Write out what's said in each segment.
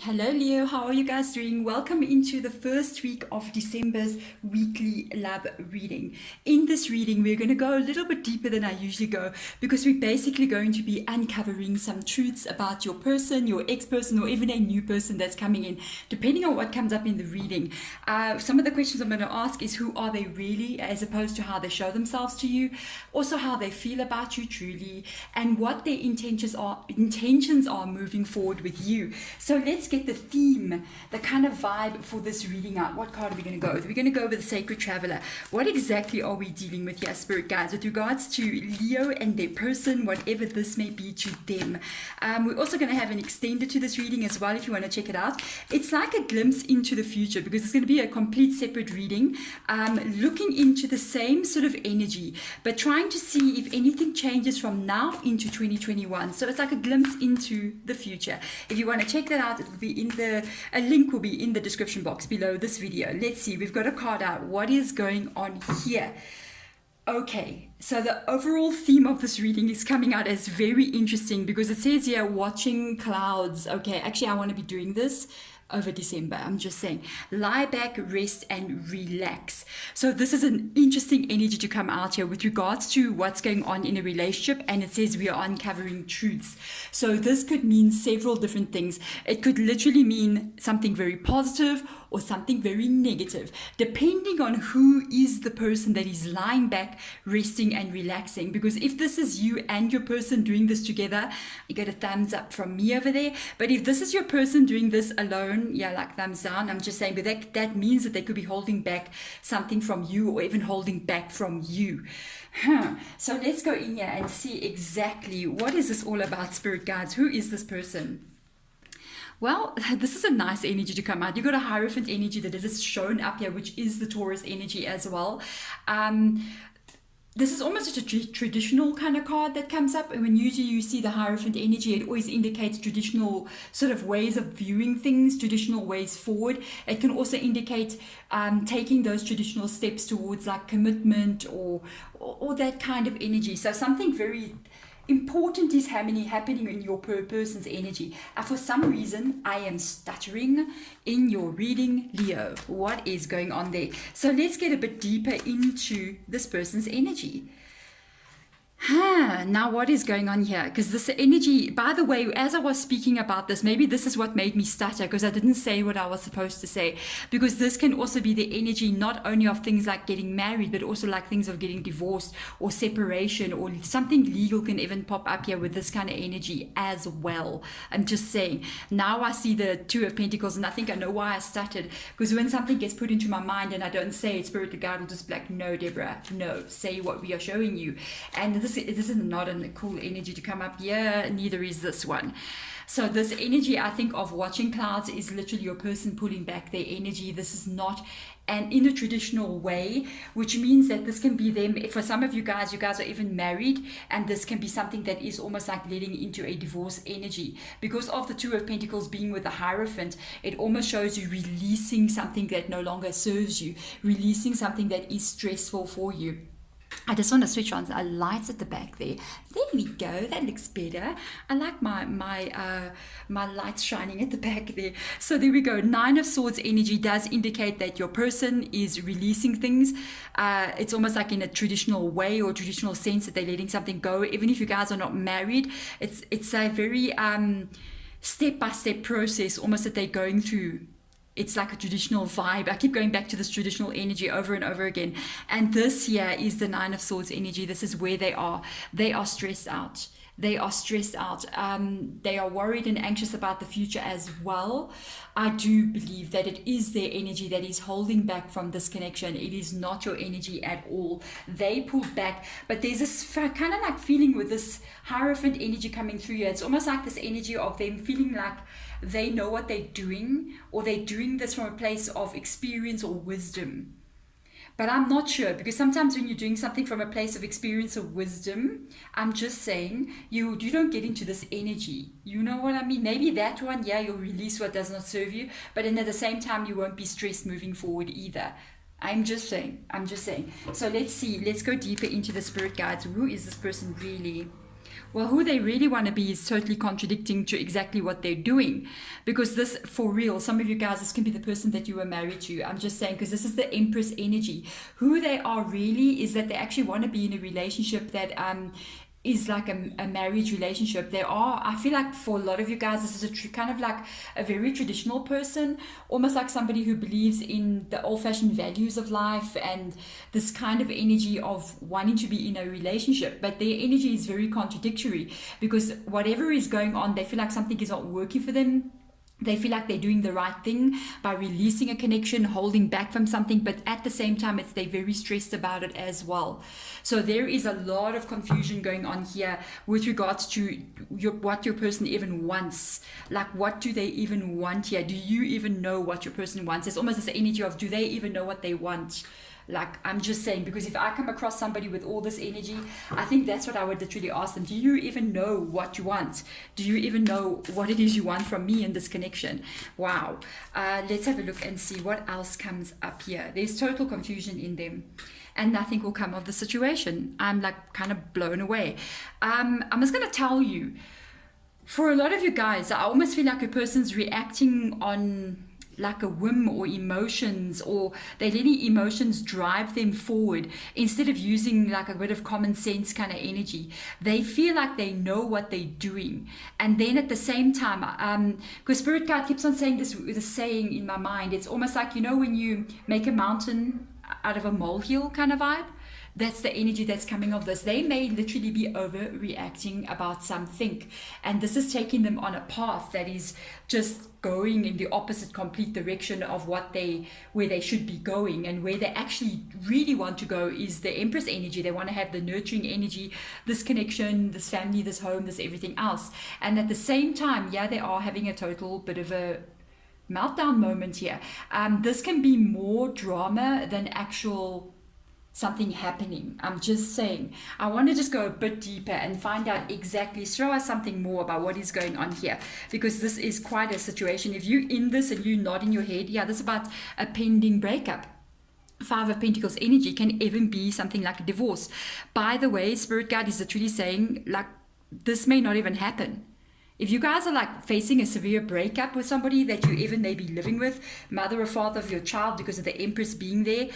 Hello Leo, how are you guys doing? Welcome into the first week of December's weekly love reading. In this reading, we're going to go a little bit deeper than I usually go because we're basically going to be uncovering some truths about your person, your ex-person, or even a new person that's coming in, depending on what comes up in the reading. Some of the questions I'm going to ask is who are they really, as opposed to how they show themselves to you, also how they feel about you truly, and what their intentions are moving forward with you. So let's get the theme, the kind of vibe for this reading out. What card are we going to go with? We're going to go with the Sacred Traveler. What exactly are we dealing with here, Spirit Guides, with regards to Leo and their person, whatever this may be to them? We're also going to have an extended to this reading as well if you want to check it out. It's like a glimpse into the future because it's going to be a complete separate reading, looking into the same sort of energy, but trying to see if anything changes from now into 2021. So it's like a glimpse into the future. If you want to check that out, it will be a link will be in the description box below this video. Let's see, we've got a card out. What is going on here? Okay, so the overall theme of this reading is coming out as very interesting because it says here, watching clouds. Okay, actually I want to be doing this over December. I'm just saying, lie back, rest, and relax. So this is an interesting energy to come out here with regards to what's going on in a relationship, and it says we are uncovering truths. So this could mean several different things. It could literally mean something very positive or something very negative, depending on who is the person that is lying back, resting, and relaxing. Because if this is you and your person doing this together, you get a thumbs up from me over there. But if this is your person doing this alone, yeah, like thumbs down. I'm just saying, but that means that they could be holding back something from you, or even holding back from you. So let's go in here and see exactly what is this all about, Spirit Guides. Who is this person? Well, this is a nice energy to come out. You've got a Hierophant energy that is shown up here, which is the Taurus energy as well. This is almost a traditional kind of card that comes up. And when usually you see the Hierophant energy, it always indicates traditional sort of ways of viewing things, traditional ways forward. It can also indicate taking those traditional steps towards like commitment or that kind of energy. So something very important is happening in your person's energy. For some reason, I am stuttering in your reading, Leo. What is going on there? So let's get a bit deeper into this person's energy. Now what is going on here? Because this energy, by the way, as I was speaking about this, maybe this is what made me stutter because I didn't say what I was supposed to say. Because this can also be the energy not only of things like getting married, but also like things of getting divorced or separation, or something legal can even pop up here with this kind of energy as well. I'm just saying. Now I see the Two of Pentacles, and I think I know why I stuttered. Because when something gets put into my mind and I don't say it, Spirit Guide will just be like, no, Deborah, no, say what we are showing you. And this is not a cool energy to come up here, neither is this one. So this energy, I think, of watching clouds is literally your person pulling back their energy. This is not in a traditional way, which means that this can be them. For some of you guys are even married, and this can be something that is almost like leading into a divorce energy. Because of the Two of Pentacles being with the Hierophant, it almost shows you releasing something that no longer serves you, releasing something that is stressful for you. I just want to switch on the lights at the back there. There we go. That looks better. I like my lights shining at the back there. So there we go. Nine of Swords energy does indicate that your person is releasing things. It's almost like in a traditional way or traditional sense that they're letting something go. Even if you guys are not married, it's a very step-by-step process almost that they're going through. It's like a traditional vibe. I keep going back to this traditional energy over and over again. And this here is the Nine of Swords energy. This is where they are. They are stressed out. They are stressed out. They are worried and anxious about the future as well. I do believe that it is their energy that is holding back from this connection. It is not your energy at all. They pulled back, but there's this kind of like feeling with this Hierophant energy coming through you. It's almost like this energy of them feeling like they know what they're doing, or they're doing this from a place of experience or wisdom. But I'm not sure, because sometimes when you're doing something from a place of experience or wisdom, I'm just saying, you don't get into this energy. You know what I mean? Maybe that one, yeah, you'll release what does not serve you, but then at the same time, you won't be stressed moving forward either. I'm just saying. So let's see. Let's go deeper into the Spirit Guides. Who is this person really? Well, who they really want to be is totally contradicting to exactly what they're doing. Because this, for real, some of you guys, this can be the person that you were married to. I'm just saying, because this is the Empress energy. Who they are really is that they actually want to be in a relationship that is like a marriage relationship. I feel like for a lot of you guys, this is kind of like a very traditional person, almost like somebody who believes in the old-fashioned values of life and this kind of energy of wanting to be in a relationship. But their energy is very contradictory, because whatever is going on, they feel like something is not working for them. They feel like they're doing the right thing by releasing a connection, holding back from something, but at the same time, they're very stressed about it as well. So there is a lot of confusion going on here with regards to what your person even wants. Like, what do they even want here? Do you even know what your person wants? It's almost this energy of, do they even know what they want? Like, I'm just saying, because if I come across somebody with all this energy, I think that's what I would literally ask them. Do you even know what you want? Do you even know what it is you want from me in this connection? Wow. Let's have a look and see what else comes up here. There's total confusion in them, and nothing will come of the situation. I'm like kind of blown away. I'm just going to tell you, for a lot of you guys, I almost feel like a person's reacting on like a whim or emotions, or they letting emotions drive them forward instead of using like a bit of common sense kind of energy. They feel like they know what they're doing, and then at the same time, because Spirit Guide keeps on saying this saying in my mind, it's almost like, you know, when you make a mountain out of a molehill kind of vibe. That's the energy that's coming of this. They may literally be overreacting about something, and this is taking them on a path that is just going in the opposite complete direction of where they should be going, and where they actually really want to go is the Empress energy. They want to have the nurturing energy, this connection, this family, this home, this everything else. And at the same time, they are having a total bit of a meltdown moment here. This can be more drama than actual something happening. I'm just saying, I want to just go a bit deeper and find out exactly, throw us something more about what is going on here, because this is quite a situation. If you're in this and you're nodding your head, this is about a pending breakup. Five of Pentacles energy can even be something like a divorce. By the way, Spirit Guide is literally saying, like, this may not even happen. If you guys are like facing a severe breakup with somebody that you even may be living with, mother or father of your child, because of the Empress being there,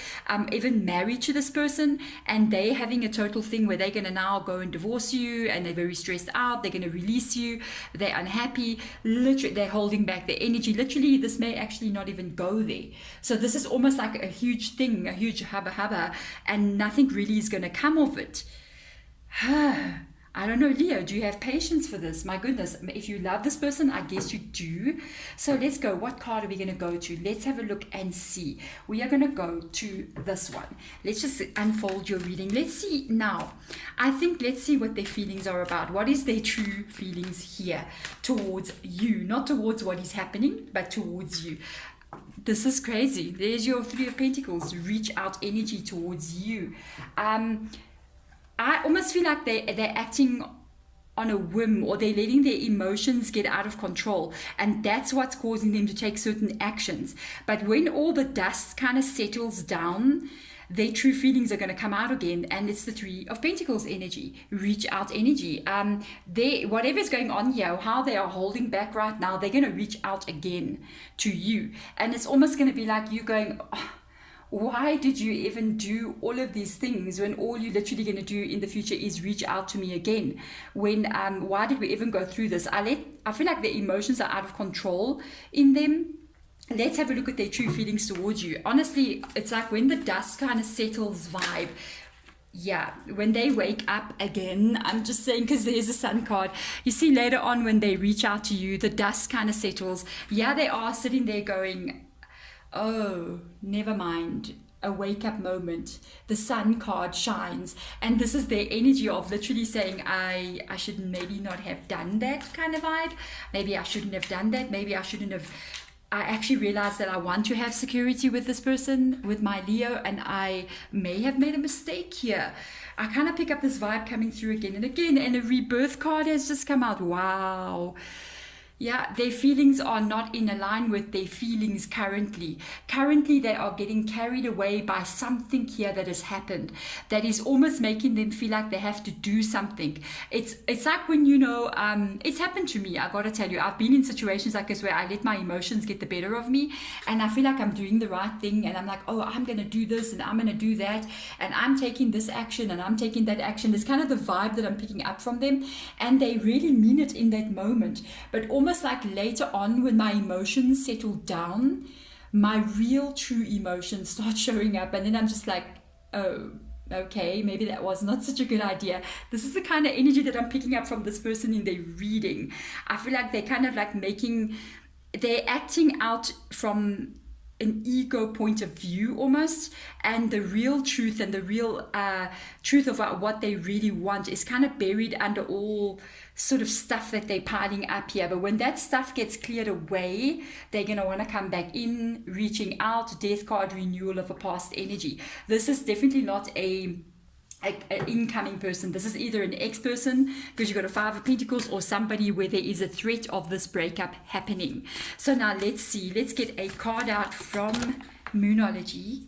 even married to this person, and they having a total thing where they're going to now go and divorce you, and they're very stressed out, they're going to release you, they're unhappy, literally they're holding back their energy. Literally, this may actually not even go there. So this is almost like a huge thing, a huge hubba, and nothing really is going to come of it. I don't know, Leo, do you have patience for this? My goodness, if you love this person, I guess you do. So let's go. What card are we going to go to? Let's have a look and see. We are going to go to this one. Let's just unfold your reading. Let's see now. Let's see what their feelings are about. What is their true feelings here towards you? Not towards what is happening, but towards you. This is crazy. There's your Three of Pentacles. Reach out energy towards you. I almost feel like they're acting on a whim, or they're letting their emotions get out of control, and that's what's causing them to take certain actions. But when all the dust kind of settles down, their true feelings are going to come out again, and it's the Three of Pentacles energy, reach out energy. Whatever's going on here, how they are holding back right now, they're going to reach out again to you, and it's almost going to be like you going, why did you even do all of these things when all you're literally going to do in the future is reach out to me again? Why did we even go through this? I feel like the emotions are out of control in them. Let's have a look at their true feelings towards you. Honestly, it's like when the dust kind of settles vibe. When they wake up again, I'm just saying, because there's a Sun card. You see later on when they reach out to you, the dust kind of settles. They are sitting there going, oh, never mind, a wake up moment. The Sun card shines, and this is their energy of literally saying, I should maybe not have done that kind of vibe. Maybe I shouldn't have done that. Maybe I shouldn't have. I actually realized that I want to have security with this person, with my Leo, and I may have made a mistake here. I kind of pick up this vibe coming through again and again, and a rebirth card has just come out. Wow. Yeah, their feelings are not in line with their feelings currently. Currently, they are getting carried away by something here that has happened that is almost making them feel like they have to do something. It's like when, it's happened to me. I gotta tell you, I've been in situations like this where I let my emotions get the better of me, and I feel like I'm doing the right thing, and I'm like, oh, I'm gonna do this and I'm gonna do that, and I'm taking this action and I'm taking that action. It's kind of the vibe that I'm picking up from them, and they really mean it in that moment, but almost like later on when my emotions settle down, my real true emotions start showing up, and then I'm just like, oh, okay, maybe that was not such a good idea. This is the kind of energy that I'm picking up from this person in their reading. I feel like they're kind of like they're acting out from an ego point of view almost, and the real truth and the real truth of what they really want is kind of buried under all sort of stuff that they're piling up here. But when that stuff gets cleared away, they're going to want to come back in, reaching out. Death card, renewal of a past energy. This is definitely not an incoming person. This is either an ex-person, because you've got a Five of Pentacles, or somebody where there is a threat of this breakup happening. So now let's see. Let's get a card out from Moonology.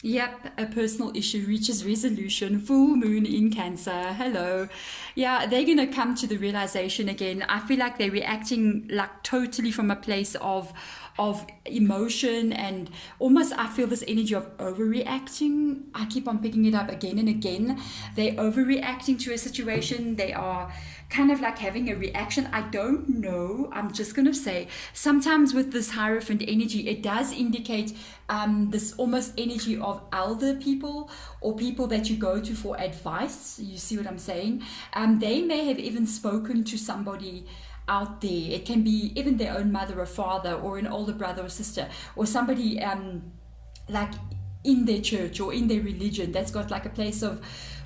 Yep, a personal issue reaches resolution. Full moon in Cancer. Hello. Yeah, they're going to come to the realization again. I feel like they're reacting like totally from a place of emotion, and almost I feel this energy of overreacting. I keep on picking it up again and again. They're overreacting to a situation. They are kind of like having a reaction. I don't know. I'm just going to say sometimes with this Hierophant energy, it does indicate this almost energy of elder people or people that you go to for advice. You see what I'm saying? They may have even spoken to somebody out there. It can be even their own mother or father, or an older brother or sister, or somebody like in their church or in their religion that's got like a place of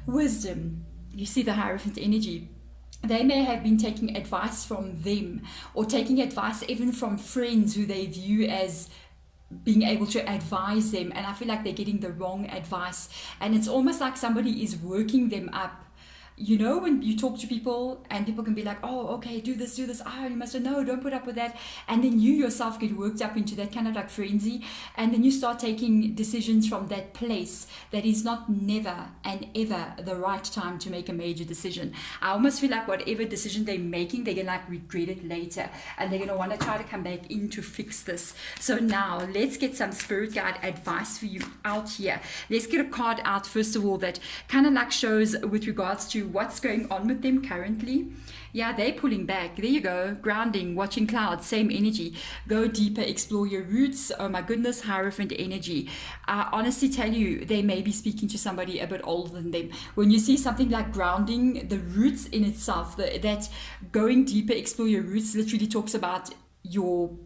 wisdom. You see the Hierophant energy. They may have been taking advice from them, or taking advice even from friends who they view as being able to advise them, and I feel like they're getting the wrong advice, and it's almost like somebody is working them up. You know, when you talk to people and people can be like, oh, okay, do this, you must know, don't put up with that. And then you yourself get worked up into that kind of like frenzy. And then you start taking decisions from that place that is not never and ever the right time to make a major decision. I almost feel like whatever decision they're making, they're going to like regret it later. And they're going to want to try to come back in to fix this. So now let's get some spirit guide advice for you out here. Let's get a card out, first of all, that kind of like shows with regards to what's going on with them currently. Yeah, they're pulling back. There you go. Grounding, watching clouds, same energy. Go deeper, explore your roots. Oh my goodness, Hierophant energy. I honestly tell you, they may be speaking to somebody a bit older than them. When you see something like grounding, the roots in itself, that going deeper, explore your roots, literally talks about your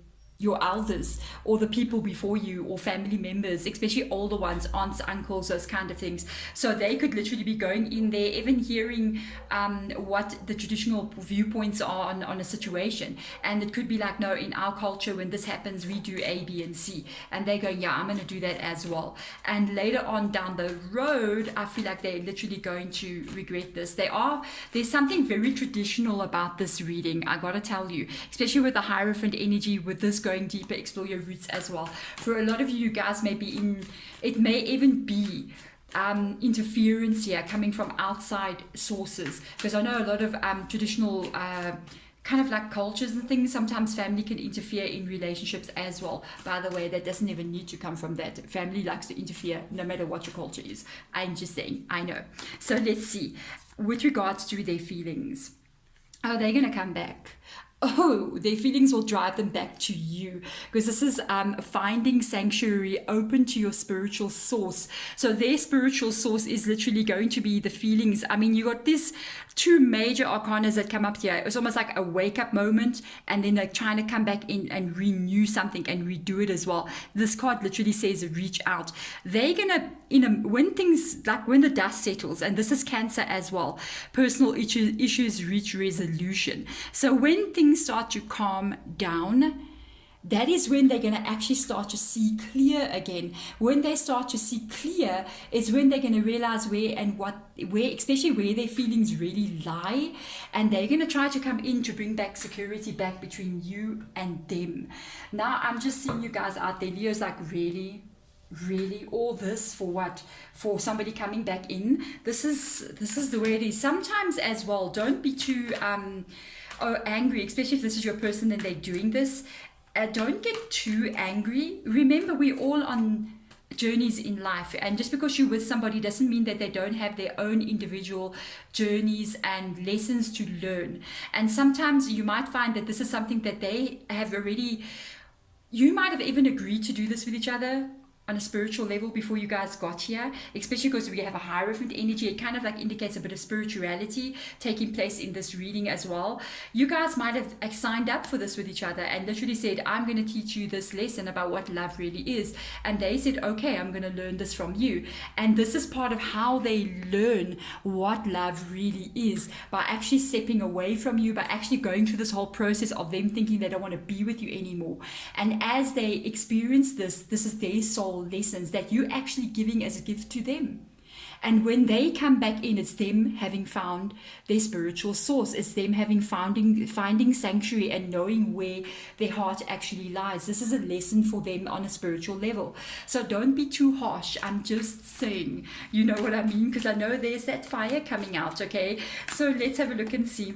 elders, or the people before you, or family members, especially older ones, aunts, uncles, those kind of things. So they could literally be going in there, even hearing what the traditional viewpoints are on a situation. And it could be like, no, in our culture, when this happens, we do A, B, and C. And they're going, yeah, I'm going to do that as well. And later on down the road, I feel like they're literally going to regret this. There's something very traditional about this reading, I gotta tell you, especially with the Hierophant energy, with this going deeper, explore your roots as well. For a lot of you guys may be in, it may even be interference here coming from outside sources, because I know a lot of traditional kind of like cultures and things, sometimes family can interfere in relationships as well. By the way, that doesn't even need to come from that. Family likes to interfere no matter what your culture is. I'm just saying, I know. So let's see, with regards to their feelings, are they going to come back? Oh, their feelings will drive them back to you, because this is finding sanctuary, open to your spiritual source. So their spiritual source is literally going to be the feelings. I mean, you got this two major arcanas that come up here. It's almost like a wake up moment, and then like trying to come back in and renew something and redo it as well. This card literally says reach out. They're gonna, when things, like when the dust settles, and this is Cancer as well, personal issues reach resolution. So when things start to calm down, that is when they're going to actually start to see clear again. When they start to see clear is when they're going to realize where, especially where their feelings really lie, and they're going to try to come in to bring back security back between you and them. Now, I'm just seeing you guys out there. Leo's like, really? Really, all this for what? For somebody coming back in? This is the way it is. Sometimes as well, don't be too angry, especially if this is your person and they're doing this. Don't get too angry. Remember, we're all on journeys in life, and just because you're with somebody doesn't mean that they don't have their own individual journeys and lessons to learn. And sometimes you might find that this is something that they have already, you might have even agreed to do this with each other on a spiritual level before you guys got here, especially because we have a Hierophant energy. It kind of like indicates a bit of spirituality taking place in this reading as well. You guys might have signed up for this with each other and literally said, I'm going to teach you this lesson about what love really is. And they said, okay, I'm going to learn this from you. And this is part of how they learn what love really is, by actually stepping away from you, by actually going through this whole process of them thinking they don't want to be with you anymore. And as they experience this is their soul lessons that you're actually giving as a gift to them. And when they come back in, it's them having found their spiritual source. It's them having finding sanctuary and knowing where their heart actually lies. This is a lesson for them on a spiritual level. So don't be too harsh. I'm just saying, you know what I mean? Because I know there's that fire coming out, okay? So let's have a look and see.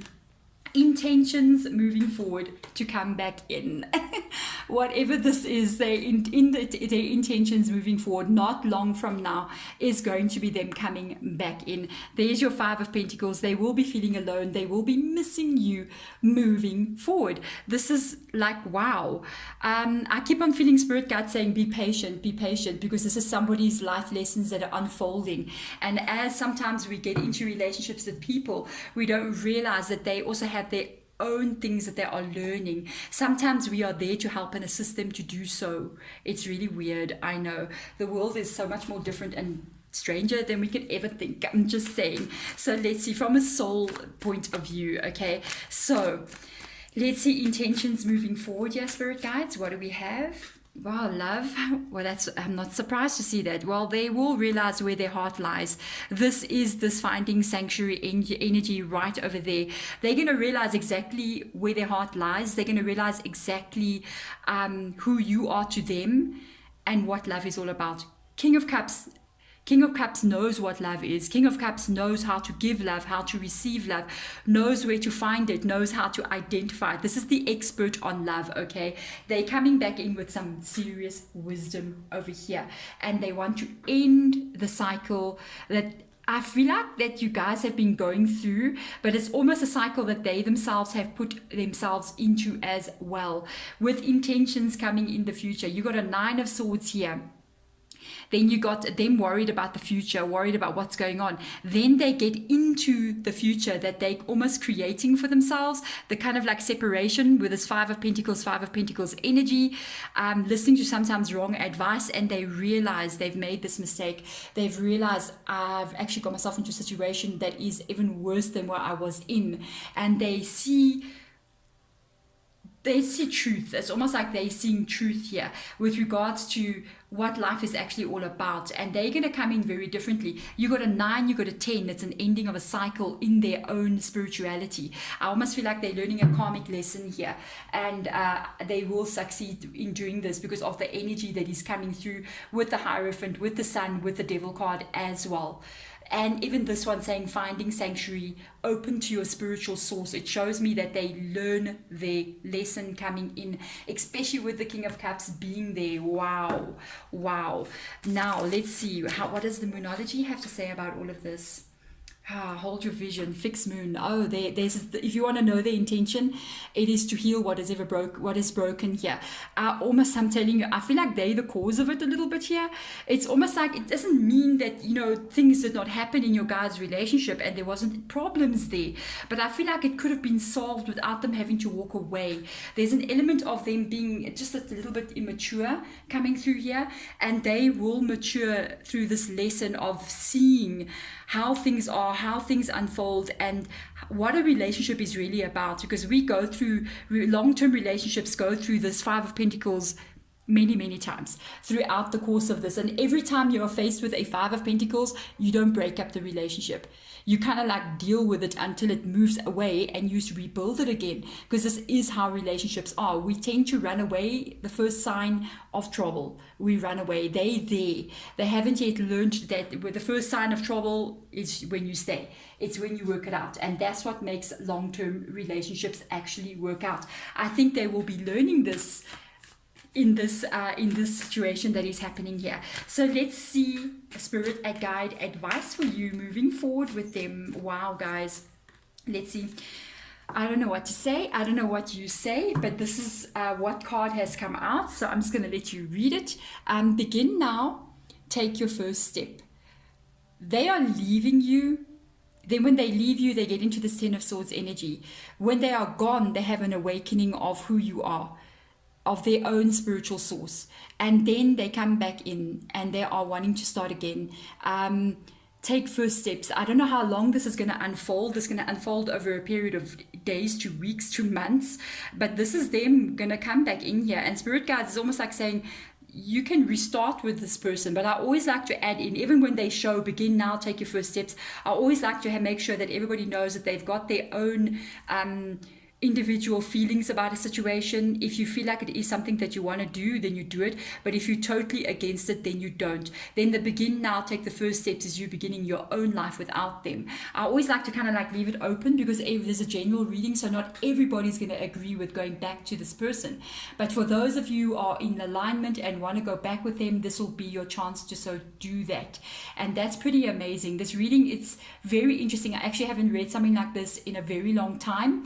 Intentions moving forward to come back in. Whatever this is, their intentions moving forward, not long from now, is going to be them coming back in. There's your Five of Pentacles. They will be feeling alone. They will be missing you moving forward. This is like, wow. I keep on feeling Spirit Guide saying, be patient, because this is somebody's life lessons that are unfolding. And as sometimes we get into relationships with people, we don't realize that they also have their own things that they are learning. Sometimes we are there to help and assist them to do so. It's really weird. I know the world is so much more different and stranger than we could ever think. I'm just saying. So let's see from a soul point of view. Okay, so let's see intentions moving forward. Yeah, Spirit Guides, what do we have? Wow, love. Well, I'm not surprised to see that. Well, they will realize where their heart lies. This is this finding sanctuary energy right over there. They're going to realize exactly where their heart lies. They're going to realize exactly who you are to them and what love is all about. King of Cups knows what love is. King of Cups knows how to give love, how to receive love, knows where to find it, knows how to identify it. This is the expert on love, okay? They're coming back in with some serious wisdom over here. And they want to end the cycle that I feel like that you guys have been going through, but it's almost a cycle that they themselves have put themselves into as well, with intentions coming in the future. You got a Nine of Swords here. Then you got them worried about the future, worried about what's going on. Then they get into the future that they're almost creating for themselves, the kind of like separation with this Five of Pentacles energy, listening to sometimes wrong advice, and they realize they've made this mistake. They've realized, I've actually got myself into a situation that is even worse than where I was in. And they see truth. It's almost like they're seeing truth here with regards to what life is actually all about, and they're going to come in very differently. You got a 9, you got a 10. It's an ending of a cycle in their own spirituality. I almost feel like they're learning a karmic lesson here, and they will succeed in doing this because of the energy that is coming through with the Hierophant, with the Sun, with the Devil card as well. And even this one saying finding sanctuary, open to your spiritual source. It shows me that they learn their lesson coming in, especially with the King of Cups being there. Wow. Now let's see, what does the Moonology have to say about all of this? Hold your vision, fixed moon. Oh, if you want to know the intention, it is to heal what is broken here. I'm telling you, I feel like they're the cause of it a little bit here. It's almost like it doesn't mean that, things did not happen in your guys' relationship and there wasn't problems there. But I feel like it could have been solved without them having to walk away. There's an element of them being just a little bit immature coming through here, and they will mature through this lesson of seeing how things are, how things unfold and what a relationship is really about, because we go through long-term relationships go through this Five of Pentacles many times throughout the course of this. And every time you're faced with a Five of Pentacles, you don't break up the relationship. You kind of like deal with it until it moves away and you rebuild it again, because this is how relationships are. We tend to run away the first sign of trouble. We run away. They haven't yet learned that the first sign of trouble is when you stay. It's when you work it out. And that's what makes long-term relationships actually work out. I think they will be learning this in this situation that is happening here. So let's see spirit guide advice for you moving forward with them. Wow, guys, let's see. I don't know what to say. I don't know what you say, but this is what card has come out. So I'm just going to let you read it. Begin now. Take your first step. They are leaving you. Then when they leave you, they get into this Ten of Swords energy. When they are gone, they have an awakening of who you are, of their own spiritual source, and then they come back in and they are wanting to start again. Take first steps. I don't know how long this is going to unfold. It's going to unfold over a period of days to weeks to months, but this is them going to come back in here. And spirit guides is almost like saying you can restart with this person, but I always like to add in, even when they show begin now, take your first steps, I always like to make sure that everybody knows that they've got their own individual feelings about a situation. If you feel like it is something that you want to do, then you do it. But if you're totally against it, then you don't. Then the begin now, take the first steps is you beginning your own life without them. I always like to kind of like leave it open, because there's a general reading, so not everybody's going to agree with going back to this person. But for those of you who are in alignment and want to go back with them, this will be your chance to so do that. And that's pretty amazing. This reading, it's very interesting. I actually haven't read something like this in a very long time.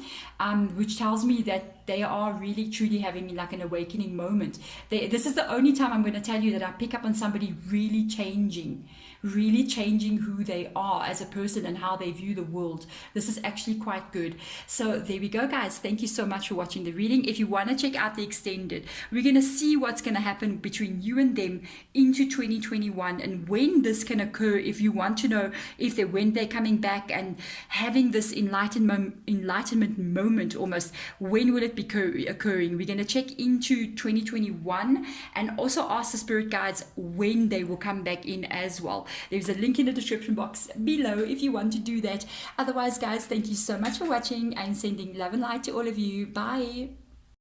Which tells me that they are really truly having like an awakening moment. This is the only time I'm going to tell you that I pick up on somebody really changing who they are as a person and how they view the world. This is actually quite good. So there we go, guys. Thank you so much for watching the reading. If you want to check out the extended, we're going to see what's going to happen between you and them into 2021 and when this can occur. If you want to know when they're coming back and having this enlightenment moment almost, when will it be occurring? We're going to check into 2021 and also ask the spirit guides when they will come back in as well. There's a link in the description box below if you want to do that. Otherwise, guys, thank you so much for watching. I'm sending love and light to all of you. Bye.